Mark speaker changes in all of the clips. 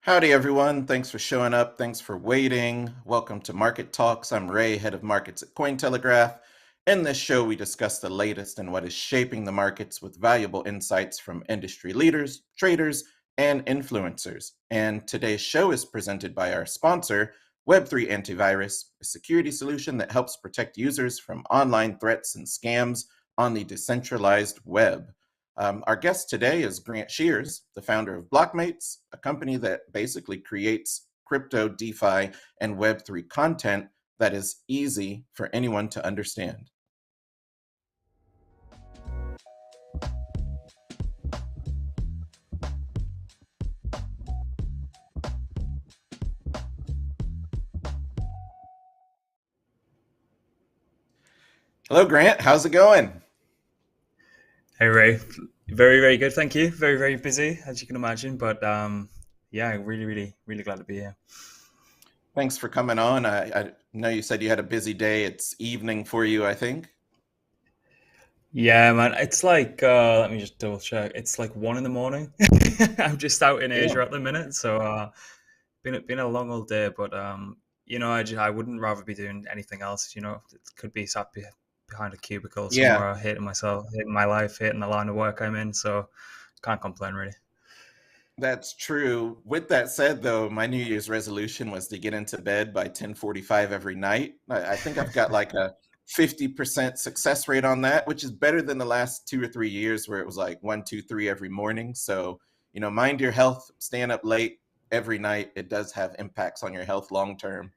Speaker 1: Howdy, everyone. Thanks for showing up. Thanks for waiting. Welcome to Market Talks. I'm Ray, head of markets at Cointelegraph. In this show, we discuss the latest in what is shaping the markets with valuable insights from industry leaders, traders, and influencers. And today's show is presented by our sponsor, Web3 Antivirus, a security solution that helps protect users from online threats and scams on the decentralized web. Our guest today is Grant Shears, the founder of Blockmates, a company that basically creates crypto, DeFi, and Web3 content that is easy for anyone to understand. Hello, Grant. How's it going?
Speaker 2: Hey Ray, very very good, thank you. Very very busy as you can imagine, but yeah, really glad to be here.
Speaker 1: Thanks for coming on. I know you said you had a busy day. It's evening for you, I think.
Speaker 2: Yeah, man, it's like let me just double check. It's like 1 in the morning. I'm just out in
Speaker 1: Yeah.
Speaker 2: Asia at the minute, so been a long old day. But I wouldn't rather be doing anything else. It could be behind a cubicle
Speaker 1: Yeah,
Speaker 2: somewhere, hating myself, hating my life, hating the line of work I'm in. So can't complain really.
Speaker 1: that's true. With that said, though, my New Year's resolution was to get into bed by 10:45 every night. I think I've got like a 50% success rate on that, which is better than the last 2 or 3 years where it was like 1, 2, 3 every morning. So, mind your health, staying up late every night. It does have impacts on your health long term.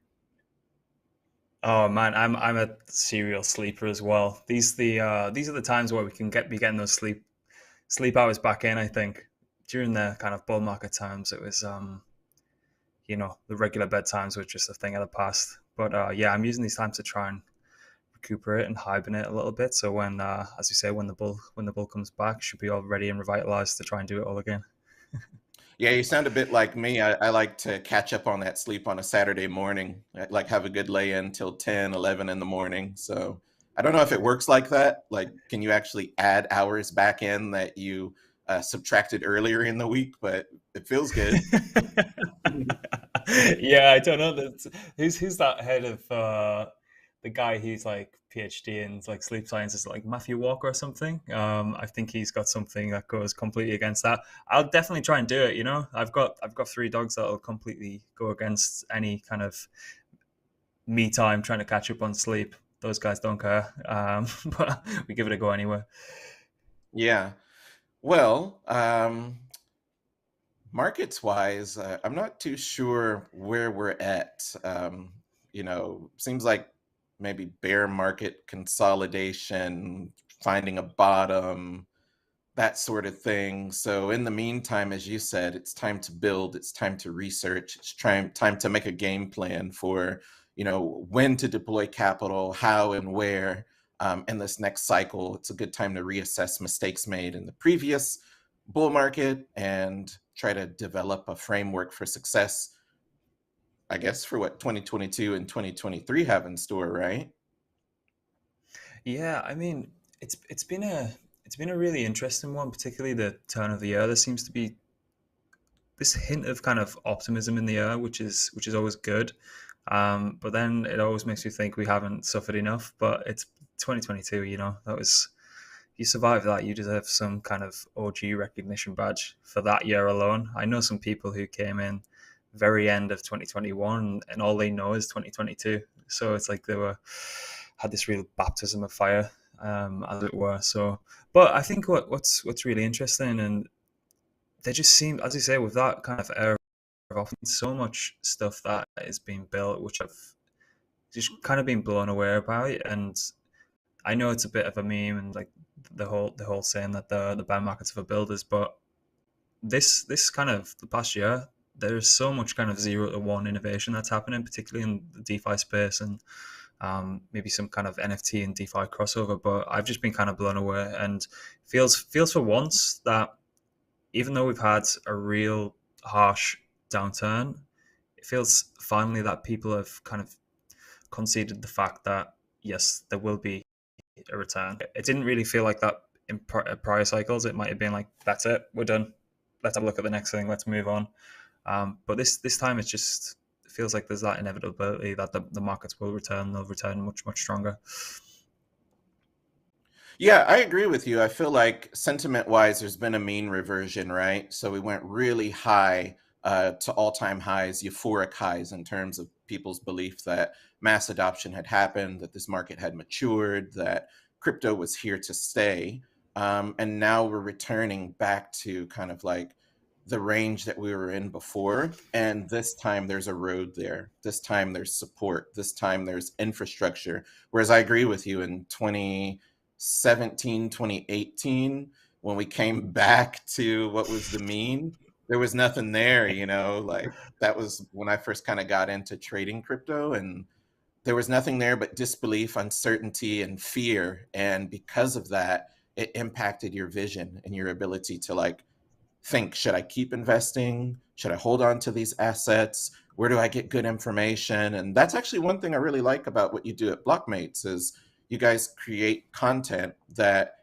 Speaker 2: Oh man, I'm a serial sleeper as well. These are the times where we can be getting those sleep hours back in. I think during the kind of bull market times, it was the regular bedtimes were just a thing of the past. But yeah, I'm using these times to try and recuperate and hibernate a little bit. So when, as you say, when the bull comes back, should be all ready and revitalized to try and do it all again.
Speaker 1: Yeah, you sound a bit like me. I like to catch up on that sleep on a Saturday morning. I like have a good lay in till 10, 11 in the morning. So I don't know if it works like that. Like, can you actually add hours back in that you subtracted earlier in the week? But it feels good.
Speaker 2: Yeah, I don't know. Who's that head of the guy who's like PhD in like sleep sciences, like Matthew Walker or something? I think he's got something that goes completely against that. I'll definitely try and do it. I've got three dogs that'll completely go against any kind of me time trying to catch up on sleep. Those guys don't care, but we give it a go anyway.
Speaker 1: Yeah. Well, markets wise, I'm not too sure where we're at. Seems like maybe bear market consolidation, finding a bottom, that sort of thing. So in the meantime, as you said, it's time to build, it's time to research, it's time to make a game plan for, when to deploy capital, how and where in this next cycle. It's a good time to reassess mistakes made in the previous bull market and try to develop a framework for success, I guess, for what 2022 and 2023 have in store, right?
Speaker 2: Yeah, I mean, it's been a really interesting one, particularly the turn of the year. There seems to be this hint of kind of optimism in the air, which is always good. But then it always makes you think we haven't suffered enough. But it's 2022, that was if you survive that, you deserve some kind of OG recognition badge for that year alone. I know some people who came in very end of 2021 and all they know is 2022. So it's like they were had this real baptism of fire, as it were. So, but I think what's really interesting, and they just seem, as you say, with that kind of era of often so much stuff that is being built, which I've just kind of been blown away by. And I know it's a bit of a meme and like the whole saying that the bear markets for builders, but this kind of the past year, there's so much kind of zero to one innovation that's happening, particularly in the DeFi space and maybe some kind of NFT and DeFi crossover. But I've just been kind of blown away, and feels for once that even though we've had a real harsh downturn, it feels finally that people have kind of conceded the fact that yes, there will be a return. It didn't really feel like that in prior cycles. It might have been like, that's it, we're done. Let's have a look at the next thing. Let's move on. But this time it just feels like there's that inevitability that the markets will return. They'll return much stronger.
Speaker 1: Yeah, I agree with you. I feel like sentiment wise, there's been a mean reversion, right? So we went really high to all time highs, euphoric highs in terms of people's belief that mass adoption had happened, that this market had matured, that crypto was here to stay. And now we're returning back to kind of like the range that we were in before. And this time there's a road there. This time there's support. This time there's infrastructure. Whereas I agree with you in 2017, 2018, when we came back to what was the mean, there was nothing there, like that was when I first kind of got into trading crypto, and there was nothing there but disbelief, uncertainty, and fear. And because of that, it impacted your vision and your ability to like think, should I keep investing? Should I hold on to these assets? Where do I get good information? And that's actually one thing I really like about what you do at Blockmates is you guys create content that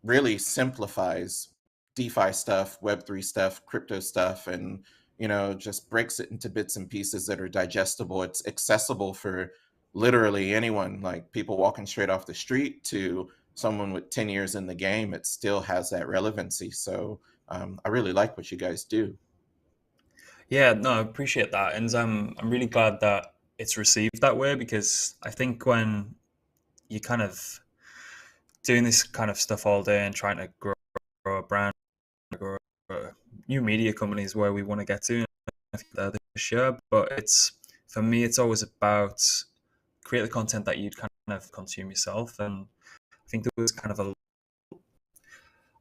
Speaker 1: really simplifies DeFi stuff, Web3 stuff, crypto stuff, and just breaks it into bits and pieces that are digestible. It's accessible for literally anyone, like people walking straight off the street to someone with 10 years in the game. It still has that relevancy. So I really like what you guys do.
Speaker 2: Yeah, no, I appreciate that, and I'm really glad that it's received that way, because I think when you kind of doing this kind of stuff all day and trying to grow a brand, grow new media companies where we want to get to, I think they're this year. But it's for me, it's always about create the content that you'd kind of consume yourself, and I think there was kind of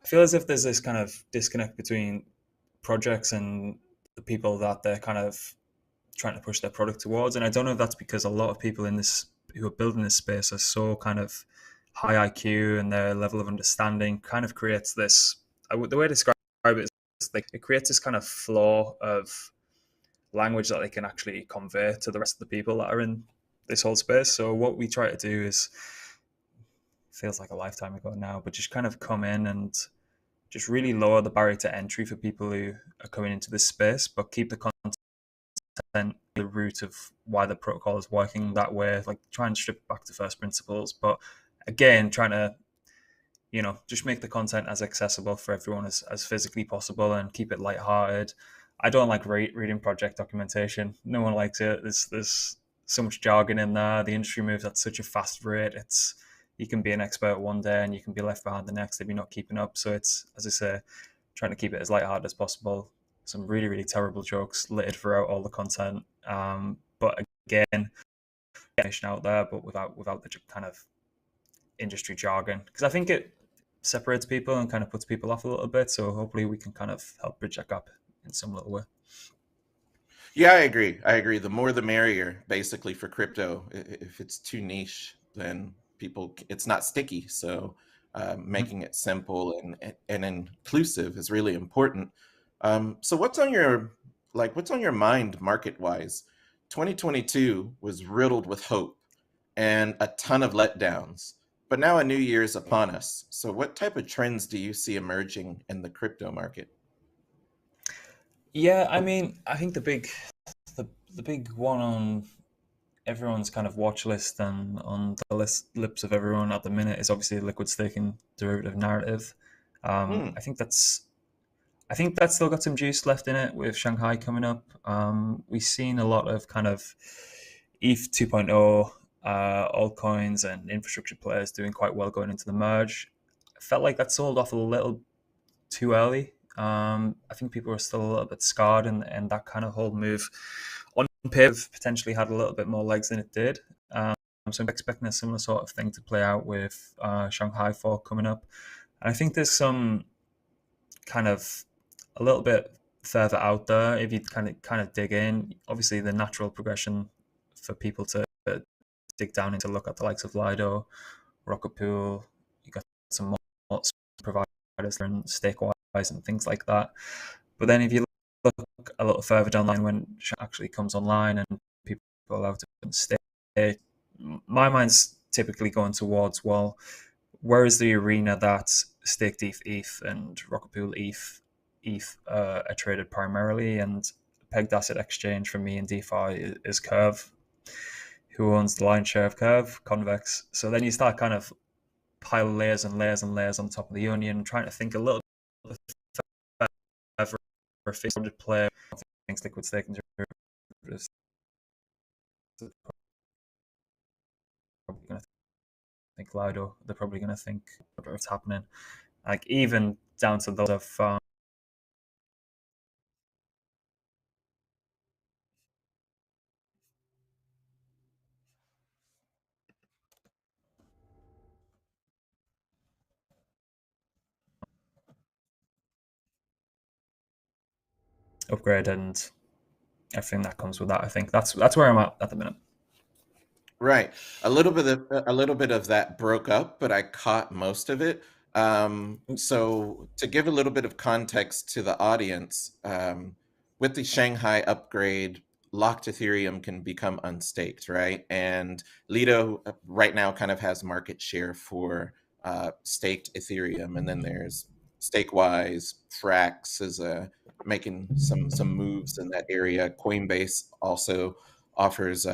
Speaker 2: I feel as if there's this kind of disconnect between projects and the people that they're kind of trying to push their product towards. And I don't know if that's because a lot of people in this who are building this space are so kind of high IQ, and their level of understanding kind of creates this. The way I describe it is like it creates this kind of flaw of language that they can actually convey to the rest of the people that are in this whole space. So what we try to do is, feels like a lifetime ago now, but just kind of come in and just really lower the barrier to entry for people who are coming into this space, but keep the content the root of why the protocol is working that way. Like try and strip back to first principles, but again, trying to just make the content as accessible for everyone as physically possible and keep it lighthearted. I don't like reading project documentation. No one likes it. There's so much jargon in there. The industry moves at such a fast rate. You can be an expert one day and you can be left behind the next if you're not keeping up. So it's, as I say, trying to keep it as lighthearted as possible. Some really terrible jokes littered throughout all the content. But again, information out there, but without the kind of industry jargon, because I think it separates people and kind of puts people off a little bit. So hopefully we can kind of help bridge that gap in some little way.
Speaker 1: Yeah, I agree. The more the merrier, basically, for crypto. If it's too niche, then it's not sticky. So making it simple and inclusive is really important. So what's on your mind market wise? 2022 was riddled with hope and a ton of letdowns, but now a new year is upon us. So what type of trends do you see emerging in the crypto market?
Speaker 2: Yeah, I mean, I think the big one on everyone's kind of watch list and on the lips of everyone at the minute is obviously the liquid staking derivative narrative.
Speaker 1: Hmm.
Speaker 2: I think that's still got some juice left in it with Shanghai coming up. We've seen a lot of kind of ETH 2.0 altcoins and infrastructure players doing quite well going into the merge. I felt like that sold off a little too early. I think people are still a little bit scarred, and that kind of whole move on paper potentially had a little bit more legs than it did. So I'm expecting a similar sort of thing to play out with Shanghai Fork coming up. And I think there's some kind of a little bit further out there if you kind of dig in. Obviously, the natural progression for people to dig down into look at the likes of Lido, Rocket Pool. You got some more providers and stake-wise and things like that. But then if you look a little further down the line when it actually comes online and people are allowed to stake, my mind's typically going towards, well, where is the arena that staked ETH and Rocket Pool ETH are traded primarily, and pegged asset exchange for me in DeFi is Curve. Who owns the lion's share of Curve? Convex. So then you start kind of pile layers and layers and layers on top of the onion, trying to think a little bit further for a fixed player. Things liquid staking derivatives. Probably going to think Lido. They're probably going to think what's happening. Like even down to those upgrade and everything that comes with that. I think that's where I'm at the minute.
Speaker 1: Right. A little bit of that broke up, but I caught most of it. So to give a little bit of context to the audience, with the Shanghai upgrade, locked Ethereum can become unstaked, right? And Lido right now kind of has market share for staked Ethereum, and then there's Stakewise, Frax is making some moves in that area. Coinbase also offers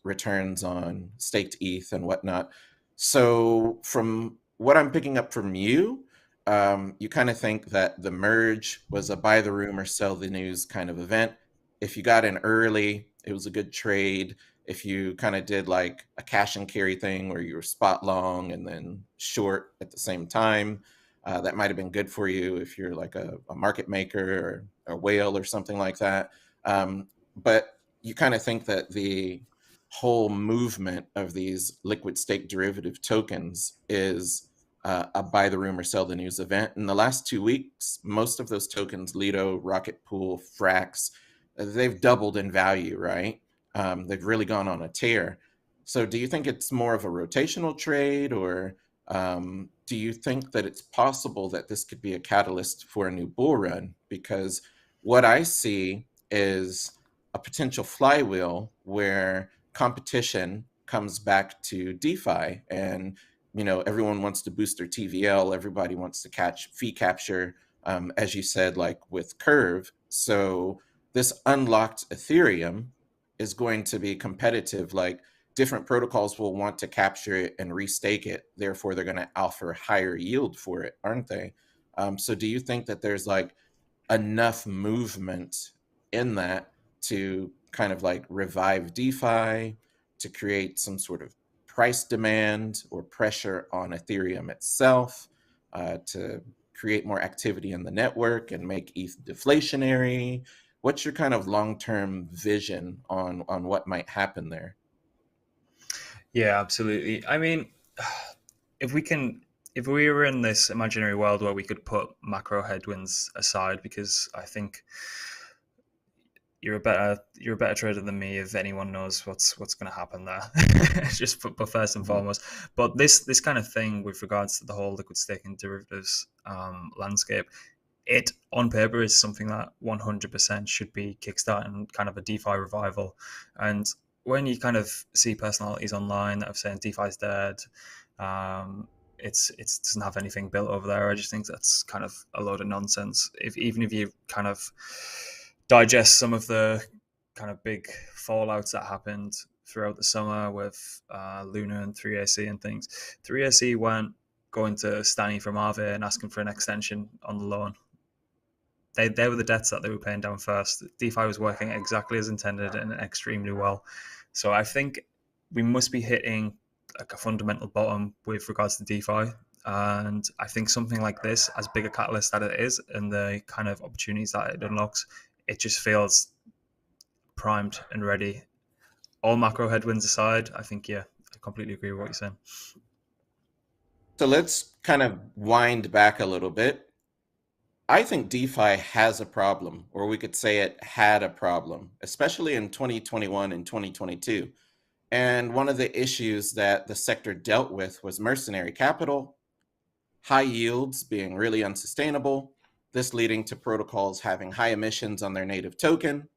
Speaker 1: returns on staked ETH and whatnot. So from what I'm picking up from you, you kind of think that the merge was a buy the rumor, sell the news kind of event. If you got in early, it was a good trade. If you kind of did like a cash and carry thing where you were spot long and then short at the same time, that might have been good for you if you're like a market maker or a whale or something like that. But you kind of think that the whole movement of these liquid stake derivative tokens is a buy the rumor, sell the news event. In the last 2 weeks, most of those tokens, Lido, Rocket Pool, Frax, they've doubled in value, right? They've really gone on a tear. So do you think it's more of a rotational trade, or do you think that it's possible that this could be a catalyst for a new bull run? Because what I see is a potential flywheel where competition comes back to DeFi, and everyone wants to boost their TVL, everybody wants to catch fee capture, as you said, like with Curve. So this unlocked Ethereum is going to be competitive. Like different protocols will want to capture it and restake it, therefore they're going to offer higher yield for it, aren't they? So do you think that there's like enough movement in that to kind of like revive DeFi, to create some sort of price demand or pressure on Ethereum itself, to create more activity in the network and make ETH deflationary? What's your kind of long-term vision on what might happen there?
Speaker 2: Yeah, absolutely. I mean, if we were in this imaginary world where we could put macro headwinds aside, because I think you're a better trader than me if anyone knows what's going to happen there. Just but first and foremost, but this kind of thing with regards to the whole liquid staking derivatives landscape, it on paper is something that 100% should be kickstarting kind of a DeFi revival. And when you kind of see personalities online that have saying DeFi is dead, it doesn't have anything built over there, I just think that's kind of a load of nonsense. Even if you kind of digest some of the kind of big fallouts that happened throughout the summer with Luna and 3AC and things. 3AC weren't going to Stanny from Aave and asking for an extension on the loan. They were the debts that they were paying down first. DeFi was working exactly as intended and extremely well. So I think we must be hitting like a fundamental bottom with regards to DeFi. And I think something like this, as big a catalyst that it is, and the kind of opportunities that it unlocks, it just feels primed and ready. All macro headwinds aside, I think, yeah, I completely agree with what you're saying.
Speaker 1: So let's kind of wind back a little bit. I think DeFi has a problem, or we could say it had a problem, especially in 2021 and 2022. And one of the issues that the sector dealt with was mercenary capital, high yields being really unsustainable, this leading to protocols having high emissions on their native token.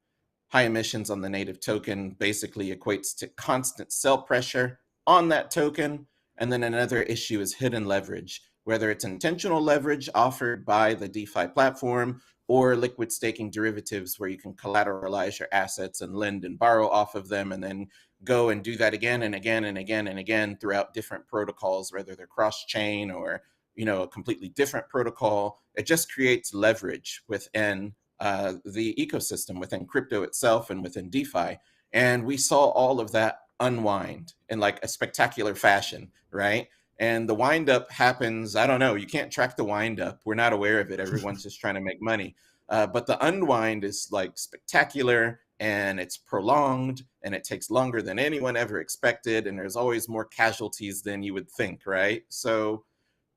Speaker 1: High emissions on the native token basically equates to constant sell pressure on that token. And then another issue is hidden leverage. whether it's intentional leverage offered by the DeFi platform or liquid staking derivatives where you can collateralize your assets and lend and borrow off of them and then go and do that again and again and again and again throughout different protocols, whether they're cross-chain or a completely different protocol. It just creates leverage within the ecosystem, within crypto itself and within DeFi. And we saw all of that unwind in like a spectacular fashion, right? And the wind up happens, I don't know, you can't track the wind up. We're not aware of it. Everyone's just trying to make money. But the unwind is like spectacular, and it's prolonged, and it takes longer than anyone ever expected. And there's always more casualties than you would think, right? So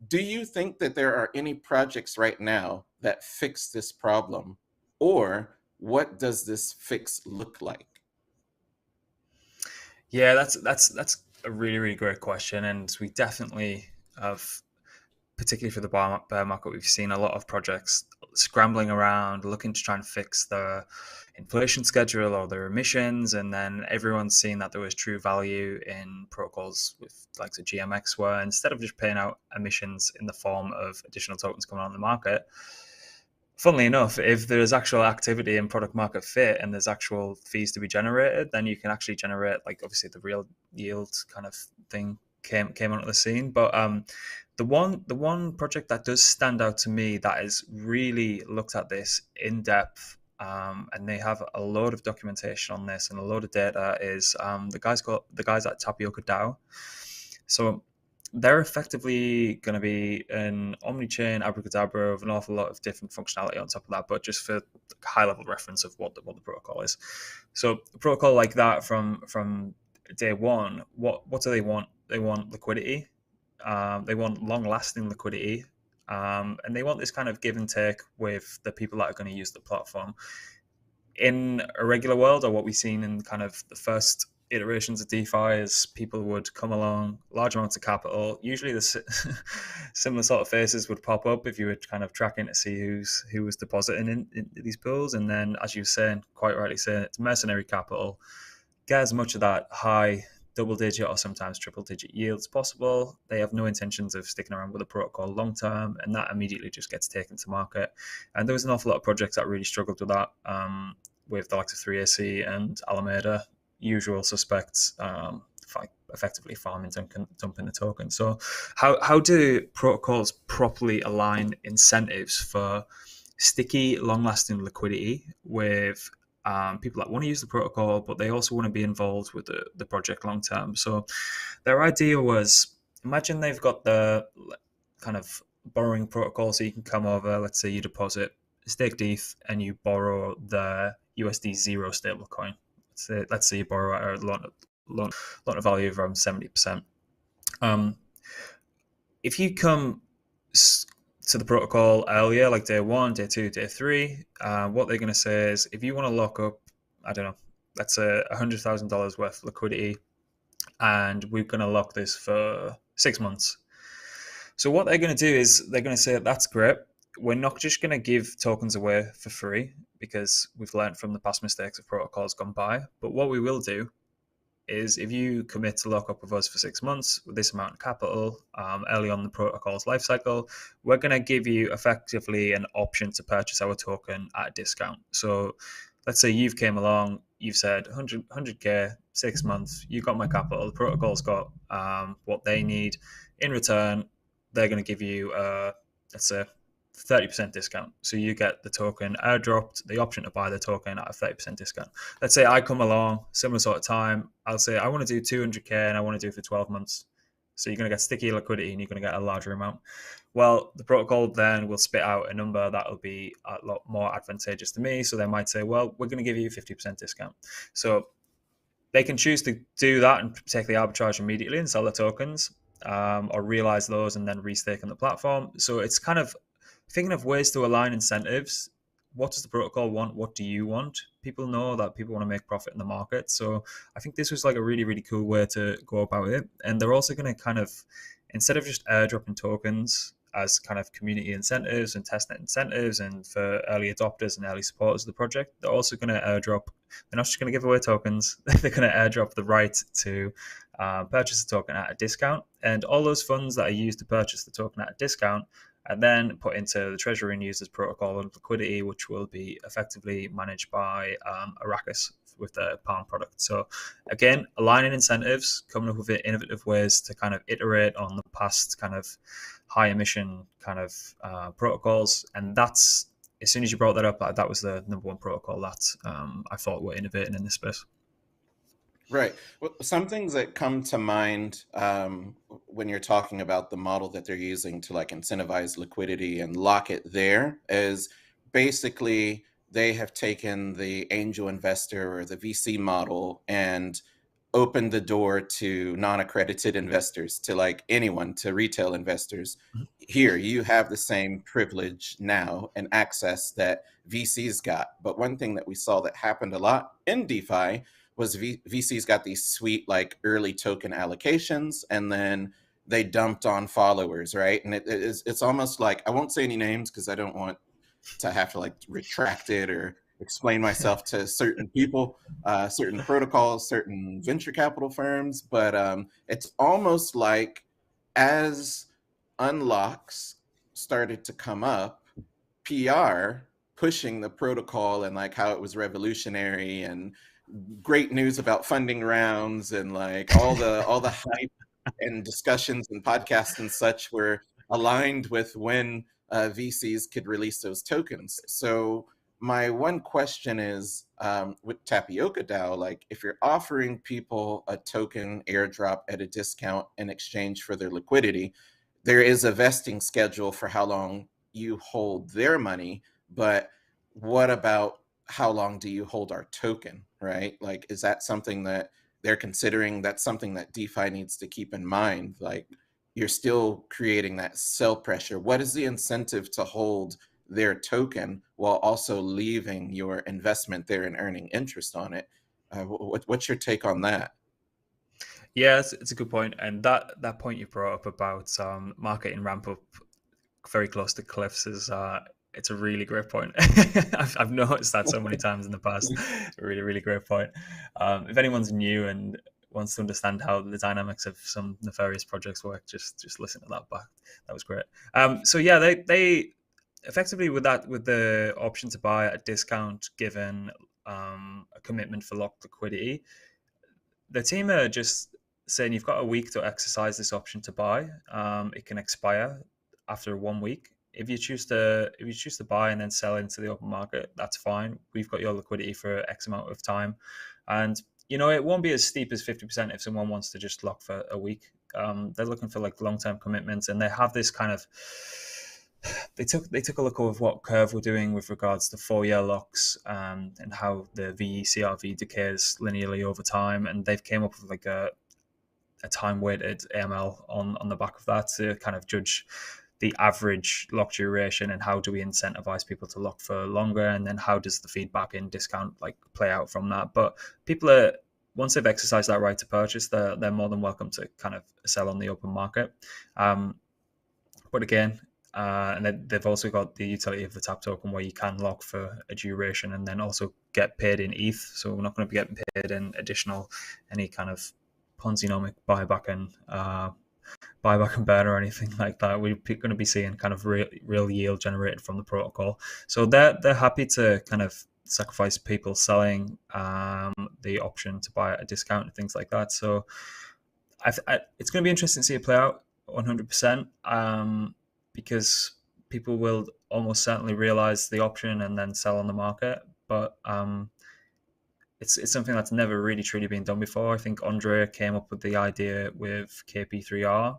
Speaker 1: do you think that there are any projects right now that fix this problem? Or what does this fix look like?
Speaker 2: Yeah, that's a really really great question, and we definitely have, particularly for the bear market, we've seen a lot of projects scrambling around looking to try and fix the inflation schedule or their emissions, and then everyone's seen that there was true value in protocols with like the GMX, where instead of just paying out emissions in the form of additional tokens coming on the market, funnily enough, if there's actual activity and product market fit and there's actual fees to be generated, then you can actually generate, like, obviously the real yield kind of thing came onto the scene. But the one project that does stand out to me that has really looked at this in depth, and they have a load of documentation on this and a load of data, is the guys at Tapioca DAO. So they're effectively going to be an omni-chain abracadabra of an awful lot of different functionality on top of that, but just for high-level reference of what the protocol is. So a protocol like that from day one, what do they want? They want liquidity. They want long-lasting liquidity. And they want this kind of give and take with the people that are going to use the platform. In a regular world, or what we've seen in kind of the first iterations of DeFi, is people would come along, large amounts of capital. Usually, the similar sort of faces would pop up if you were kind of tracking to see who was depositing in these pools. And then, as you were saying, quite rightly saying, it's mercenary capital. Get as much of that high double-digit or sometimes triple-digit yield as possible. They have no intentions of sticking around with the protocol long term, and that immediately just gets taken to market. And there was an awful lot of projects that really struggled with that, with the likes of 3AC and Alameda, usual suspects, effectively farming and dumping the token. So how do protocols properly align incentives for sticky, long-lasting liquidity with people that want to use the protocol, but they also want to be involved with the project long term? So their idea was, imagine they've got the kind of borrowing protocol, so you can come over, let's say you deposit stake ETH and you borrow the USD zero stablecoin. Let's say you borrow at a loan of value of around 70%. If you come to the protocol earlier, like day 1, day 2, day 3, what they're going to say is, if you want to lock up, I don't know, let's say $100,000 worth of liquidity, and we're going to lock this for 6 months. So what they're going to do is they're going to say, that's great. We're not just going to give tokens away for free, because we've learned from the past mistakes of protocols gone by. But what we will do is, if you commit to lock up with us for 6 months with this amount of capital early on the protocol's lifecycle, we're going to give you effectively an option to purchase our token at a discount. So let's say you've came along, you've said 100K, 6 months, you got my capital, the protocol's got what they need. In return, they're going to give you, let's say, 30% discount. So you get the token airdropped, the option to buy the token at a 30% discount. Let's say I come along, similar sort of time, I'll say I want to do 200K and I want to do it for 12 months. So you're going to get sticky liquidity and you're going to get a larger amount. Well, the protocol then will spit out a number that will be a lot more advantageous to me. So they might say, well, we're going to give you a 50% discount. So they can choose to do that and take the arbitrage immediately and sell the tokens, or realize those and then restake on the platform. So it's kind of thinking of ways to align incentives. What does the protocol want? What do you want? People know that people want to make profit in the market. So I think this was like a really, really cool way to go about it. And they're also going to kind of, instead of just airdropping tokens, as kind of community incentives and testnet incentives, and for early adopters and early supporters of the project. They're also going to airdrop. They're not just going to give away tokens. They're going to airdrop the right to purchase a token at a discount, and all those funds that are used to purchase the token at a discount are then put into the treasury and used as protocol and liquidity, which will be effectively managed by Arrakis with the Palm product. So again, aligning incentives, coming up with innovative ways to kind of iterate on the past kind of high emission kind of protocols. And that's, as soon as you brought that up, that was the number one protocol that I thought were innovating in this space.
Speaker 1: Right. Well, some things that come to mind when you're talking about the model that they're using to like incentivize liquidity and lock it there is basically they have taken the angel investor or the VC model and opened the door to non-accredited investors, to like anyone, to retail investors. Here, you have the same privilege now and access that VCs got. But one thing that we saw that happened a lot in DeFi was VCs got these sweet like early token allocations, and then they dumped on followers, right? And it's almost like, I won't say any names because I don't want to have to like retract it or explain myself to certain people, certain protocols, certain venture capital firms. But it's almost like as unlocks started to come up, PR pushing the protocol and like how it was revolutionary and great news about funding rounds and like all the hype and discussions and podcasts and such were aligned with when VCs could release those tokens. So my one question is, with Tapioca DAO, like if you're offering people a token airdrop at a discount in exchange for their liquidity, there is a vesting schedule for how long you hold their money. But what about how long do you hold our token, right? Like, is that something that they're considering? That's something that DeFi needs to keep in mind. Like, you're still creating that sell pressure. What is the incentive to hold their token while also leaving your investment there and earning interest on it? What's your take on that?
Speaker 2: Yeah, it's a good point, and that point you brought up about marketing ramp up very close to cliffs is it's a really great point. I've noticed that so many times in the past. Really, really great point. If anyone's new and wants to understand how the dynamics of some nefarious projects work, just listen to that back. That was great. So yeah, they effectively with the option to buy at a discount, given a commitment for locked liquidity, the team are just saying you've got a week to exercise this option to buy. It can expire after 1 week. If you choose to buy and then sell into the open market, that's fine. We've got your liquidity for X amount of time, and it won't be as steep as 50% if someone wants to just lock for a week. They're looking for like long-term commitments, and they have this kind of. They took a look at what Curve were doing with regards to 4-year locks and how the VECRV decays linearly over time, and they've came up with like a time weighted AML on the back of that to kind of judge the average lock duration and how do we incentivize people to lock for longer, and then how does the feedback in discount like play out from that. But people are, once they've exercised that right to purchase, they're more than welcome to kind of sell on the open market. But again, and they've also got the utility of the tap token where you can lock for a duration and then also get paid in ETH. So we're not going to be getting paid in additional any kind of Ponzi-nomic buyback and burn or anything like that. We're going to be seeing kind of real yield generated from the protocol. So they're happy to kind of sacrifice people selling the option to buy at a discount and things like that. So it's going to be interesting to see it play out 100%, because people will almost certainly realize the option and then sell on the market. But it's something that's never really truly been done before. I think Andre came up with the idea with KP3R,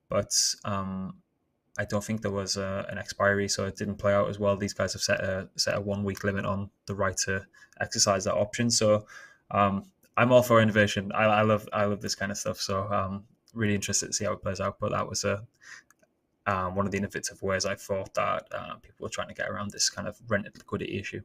Speaker 2: but I don't think there was an expiry, so it didn't play out as well. These guys have set a 1 week limit on the right to exercise that option. So I'm all for innovation. I love this kind of stuff. So really interested to see how it plays out. But that was one of the innovative ways I thought that people were trying to get around this kind of rented liquidity issue.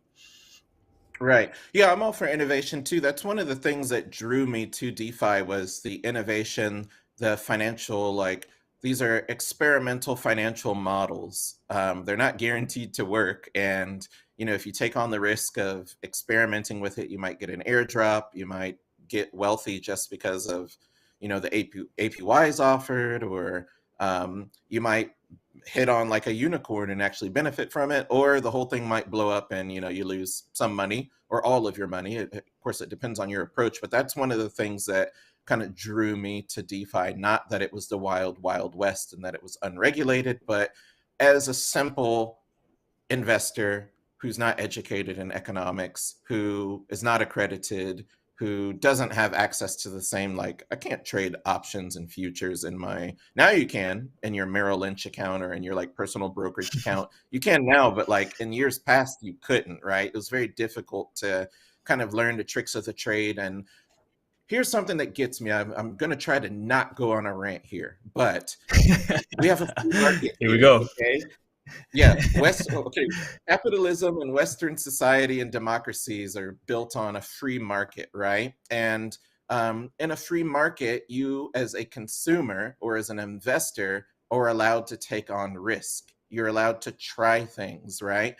Speaker 1: Right. Yeah, I'm all for innovation too. That's one of the things that drew me to DeFi was the innovation, the financial like these are experimental financial models. They're not guaranteed to work. And, if you take on the risk of experimenting with it, you might get an airdrop, you might get wealthy just because of, the APYs offered, or you might hit on like a unicorn and actually benefit from it, or the whole thing might blow up and, you lose some money or all of your money. Of course, it depends on your approach, but that's one of the things that kind of drew me to DeFi. Not that it was the wild, wild west and that it was unregulated, but as a simple investor who's not educated in economics, who is not accredited, who doesn't have access to the same, like, I can't trade options and futures in my, now you can in your Merrill Lynch account or in your like personal brokerage account. You can now, but like in years past, you couldn't, right? It was very difficult to kind of learn the tricks of the trade. And here's something that gets me. I'm going to try to not go on a rant here, but we have a free market
Speaker 2: Here we
Speaker 1: here,
Speaker 2: go.
Speaker 1: okay? Yeah, okay. Capitalism and Western society and democracies are built on a free market, right? And in a free market, you as a consumer or as an investor are allowed to take on risk. You're allowed to try things, right?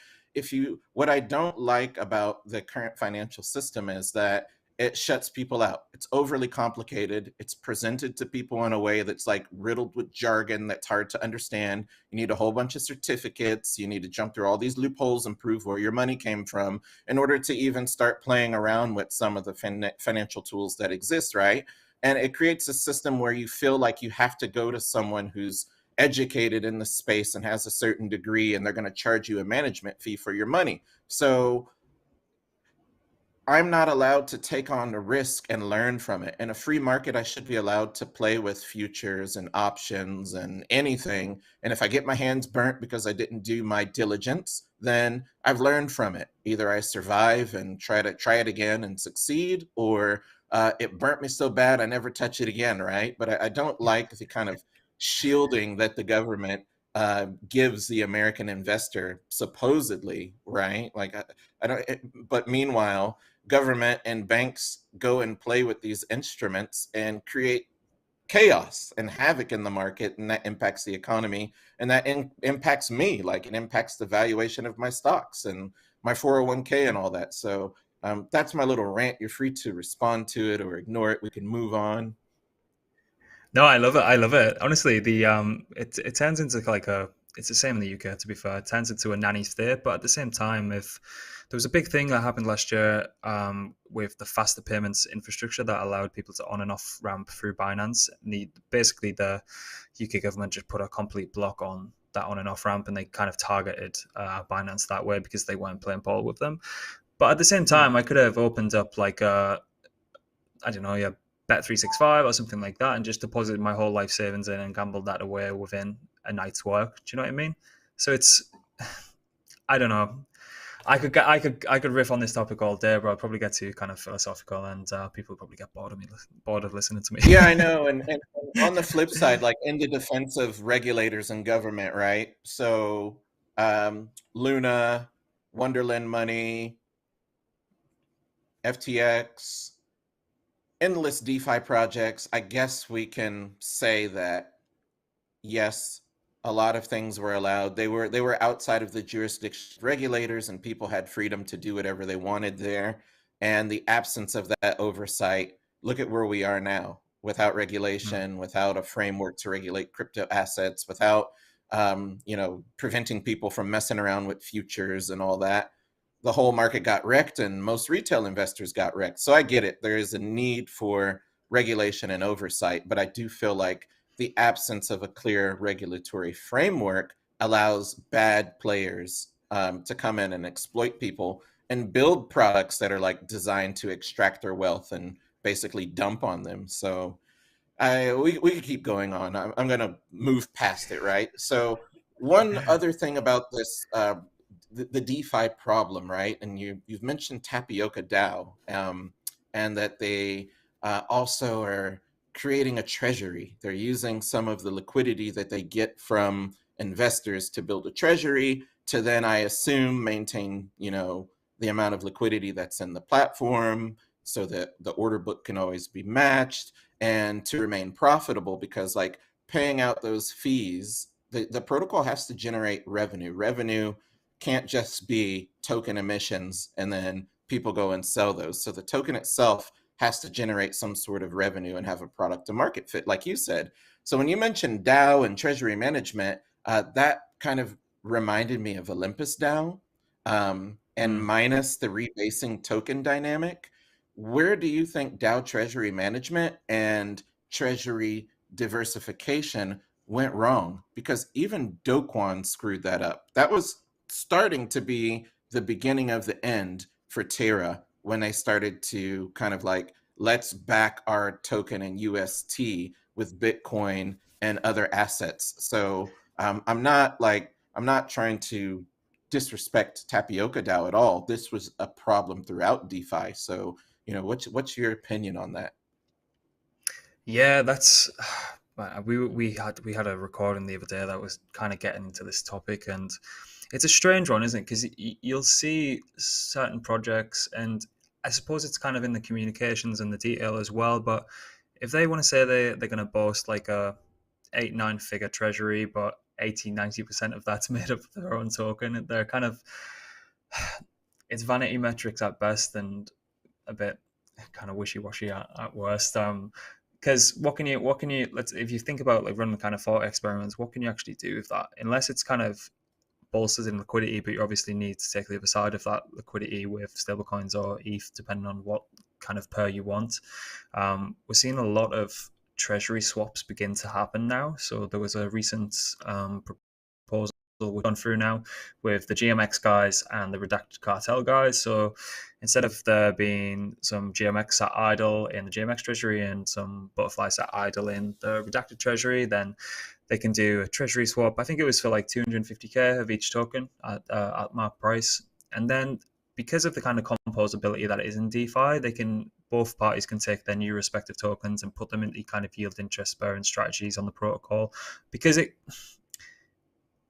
Speaker 1: What I don't like about the current financial system is that it shuts people out. It's overly complicated. It's presented to people in a way that's like riddled with jargon that's hard to understand. You need a whole bunch of certificates. You need to jump through all these loopholes and prove where your money came from in order to even start playing around with some of the financial tools that exist, right? And it creates a system where you feel like you have to go to someone who's educated in the space and has a certain degree, and they're going to charge you a management fee for your money. So I'm not allowed to take on the risk and learn from it. In a free market, I should be allowed to play with futures and options and anything. And if I get my hands burnt because I didn't do my diligence, then I've learned from it. Either I survive and try it again and succeed, or it burnt me so bad I never touch it again, right? But I don't like the kind of shielding that the government gives the American investor, supposedly, right? Like I don't. But meanwhile, government and banks go and play with these instruments and create chaos and havoc in the market, and that impacts the economy, and that impacts me. Like, it impacts the valuation of my stocks and my 401k and all that. So that's my little rant. You're free to respond to it or ignore it. We can move on.
Speaker 2: No, I love it. I love it. Honestly, it turns into like a. It's the same in the UK. To be fair, it turns into a nanny state. But at the same time, if there was a big thing that happened last year with the faster payments infrastructure that allowed people to on and off ramp through Binance, basically the UK government just put a complete block on that on and off ramp, and they kind of targeted Binance that way because they weren't playing ball with them. But at the same time, I could have opened up like a, I don't know, yeah, Bet365 or something like that, and just deposited my whole life savings in and gambled that away within a night's work. Do you know what I mean? So it's, I don't know. I could riff on this topic all day, but I'd probably get too kind of philosophical, and people would probably get bored of listening to me.
Speaker 1: Yeah, I know. And on the flip side, like in the defense of regulators and government, right? So Luna, Wonderland Money, FTX, endless DeFi projects. I guess we can say that, yes, a lot of things were allowed. They were outside of the jurisdiction of regulators, and people had freedom to do whatever they wanted there. And the absence of that oversight, look at where we are now, without regulation, without a framework to regulate crypto assets, without preventing people from messing around with futures and all that. The whole market got wrecked, and most retail investors got wrecked. So I get it. There is a need for regulation and oversight, but I do feel like the absence of a clear regulatory framework allows bad players to come in and exploit people and build products that are like designed to extract their wealth and basically dump on them. So we could keep going on. I'm going to move past it, right? So one other thing about this, the DeFi problem, right? And you've mentioned Tapioca DAO, and that they also are creating a treasury. They're using some of the liquidity that they get from investors to build a treasury to then, I assume, maintain, the amount of liquidity that's in the platform so that the order book can always be matched, and to remain profitable, because like paying out those fees, the protocol has to generate revenue. Revenue can't just be token emissions and then people go and sell those. So the token itself has to generate some sort of revenue and have a product to market fit, like you said. So when you mentioned DAO and treasury management, that kind of reminded me of Olympus DAO, and
Speaker 2: Mm.
Speaker 1: minus the rebasing token dynamic. Where do you think DAO treasury management and treasury diversification went wrong? Because even Do Kwon screwed that up. That was starting to be the beginning of the end for Terra when they started to kind of like, let's back our token in UST with Bitcoin and other assets. So I'm not trying to disrespect Tapioca DAO at all. This was a problem throughout DeFi. So, what's your opinion on that?
Speaker 2: Yeah, that's we had a recording the other day that was kind of getting into this topic, and it's a strange one, isn't it? Because you'll see certain projects, and I suppose it's kind of in the communications and the detail as well. But if they want to say they're going to boast like a 8-9 figure treasury, but 80-90% of that's made up of their own token, they're kind of it's vanity metrics at best, and a bit kind of wishy-washy at worst. Because what can you let's if you think about like running kind of thought experiments, what can you actually do with that? Unless it's kind of bolsters in liquidity, but you obviously need to take the other side of that liquidity with stablecoins or ETH, depending on what kind of pair you want. We're seeing a lot of treasury swaps begin to happen now. So there was a recent proposal we've gone through now with the GMX guys and the redacted cartel guys. So instead of there being some GMX sat idle in the GMX treasury and some butterfly sat idle in the redacted treasury, then they can do a treasury swap. I think it was for like 250k of each token at mark price. And then because of the kind of composability that it is in DeFi, both parties can take their new respective tokens and put them into kind of yield interest bearing strategies on the protocol. Because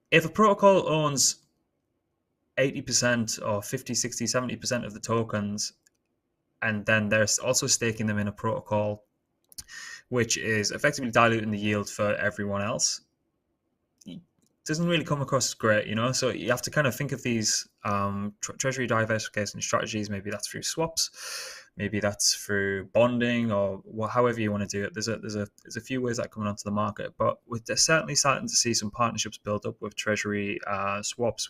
Speaker 2: if a protocol owns 80% or 50, 60, 70% of the tokens, and then they're also staking them in a protocol which is effectively diluting the yield for everyone else, it doesn't really come across as great, So you have to kind of think of these treasury diversification strategies. Maybe that's through swaps, maybe that's through bonding, or however you want to do it. There's a few ways that are coming onto the market, but they're certainly starting to see some partnerships build up with treasury swaps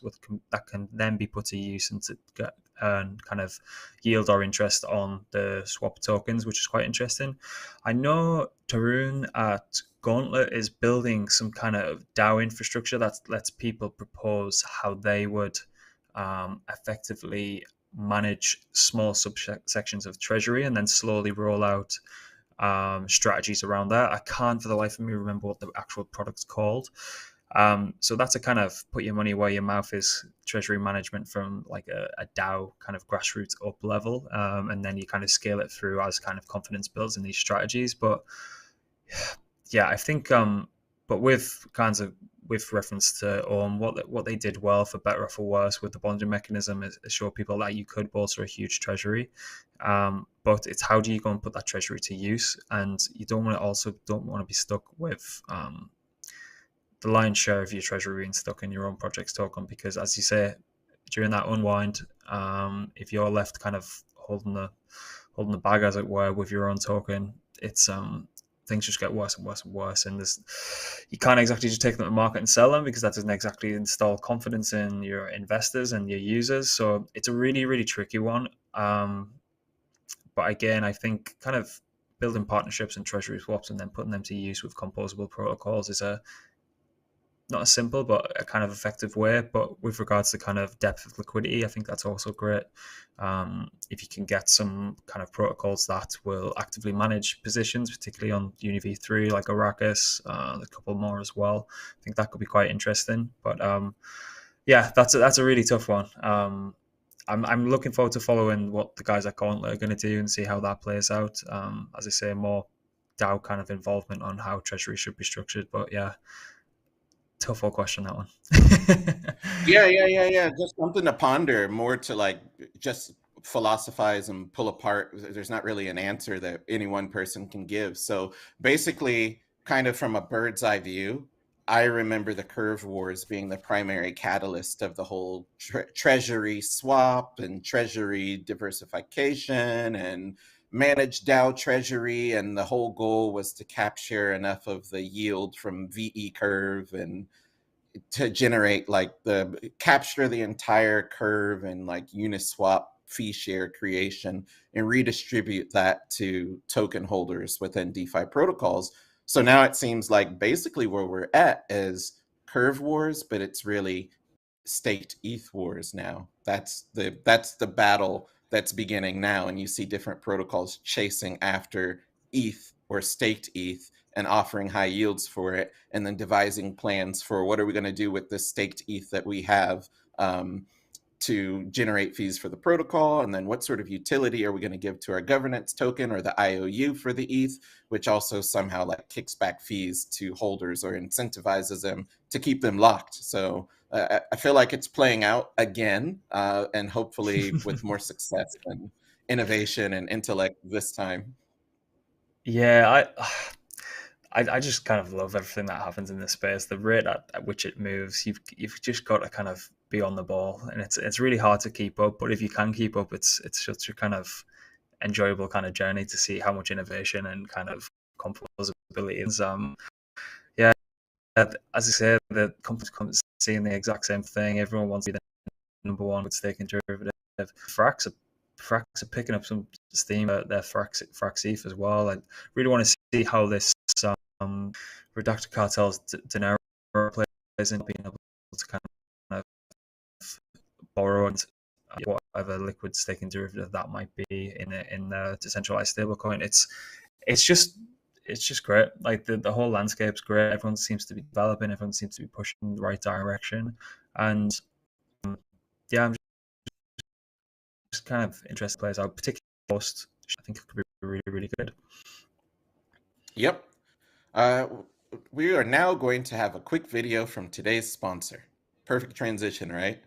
Speaker 2: that can then be put to use and to earn kind of yield or interest on the swap tokens, which is quite interesting. I know Tarun at Gauntlet is building some kind of DAO infrastructure that lets people propose how they would effectively manage small subsections of treasury and then slowly roll out strategies around that. I can't for the life of me remember what the actual product's called. So that's a kind of put your money where your mouth is treasury management from like a DAO kind of grassroots up level. And then you kind of scale it through as kind of confidence builds in these strategies. But yeah, I think, but with reference to what they did well, for better or for worse, with the bonding mechanism is show people that you could bolster a huge treasury. But it's how do you go and put that treasury to use? And you don't want to be stuck with the lion's share of your treasury being stuck in your own project's token, because as you say, during that unwind, if you're left kind of holding the bag, as it were, with your own token, it's things just get worse and worse and worse, and you can't exactly just take them to market and sell them, because that doesn't exactly install confidence in your investors and your users. So it's a really, really tricky one. But again, I think kind of building partnerships and treasury swaps and then putting them to use with composable protocols is not a simple but a kind of effective way. But with regards to kind of depth of liquidity, I think that's also great. If you can get some kind of protocols that will actively manage positions, particularly on UniV3 like Arrakis, a couple more as well, I think that could be quite interesting. But yeah, that's a really tough one. I'm looking forward to following what the guys at Gauntlet are going to do and see how that plays out. As I say, more DAO kind of involvement on how treasury should be structured. But yeah, tough old question, that one.
Speaker 1: Yeah. Just something to ponder, more to like just philosophize and pull apart. There's not really an answer that any one person can give. So basically, kind of from a bird's eye view, I remember the curve wars being the primary catalyst of the whole treasury swap and treasury diversification and managed DAO treasury. And the whole goal was to capture enough of the yield from VE curve and to generate like capture the entire curve and like Uniswap fee share creation and redistribute that to token holders within DeFi protocols. So now it seems like basically where we're at is curve wars, but it's really staked ETH wars now. That's the battle that's beginning now, and you see different protocols chasing after ETH or staked ETH and offering high yields for it, and then devising plans for what are we going to do with this staked ETH that we have to generate fees for the protocol, and then what sort of utility are we going to give to our governance token or the IOU for the ETH, which also somehow like kicks back fees to holders or incentivizes them to keep them locked. So I feel like it's playing out again, and hopefully with more success and innovation and intellect this time.
Speaker 2: Yeah, I just kind of love everything that happens in this space. The rate at which it moves, you've just got to kind of be on the ball, and it's really hard to keep up. But if you can keep up, it's such a kind of enjoyable kind of journey to see how much innovation and kind of composability is. Yeah, as I say, the companies seeing the exact same thing. Everyone wants to be the number one with staking derivative. Frax are picking up some steam at their Frax ETH as well. I really want to see how this Redacted Cartel's Dinero plays in being able to kind of borrow and whatever liquid staking derivative that might be in the decentralized stablecoin. It's just great. Like the whole landscape's great. Everyone seems to be developing. Everyone seems to be pushing in the right direction. And yeah, I'm just kind of interested in players out, particularly post. I think it could be really, really good.
Speaker 1: Yep. We are now going to have a quick video from today's sponsor. Perfect transition, right?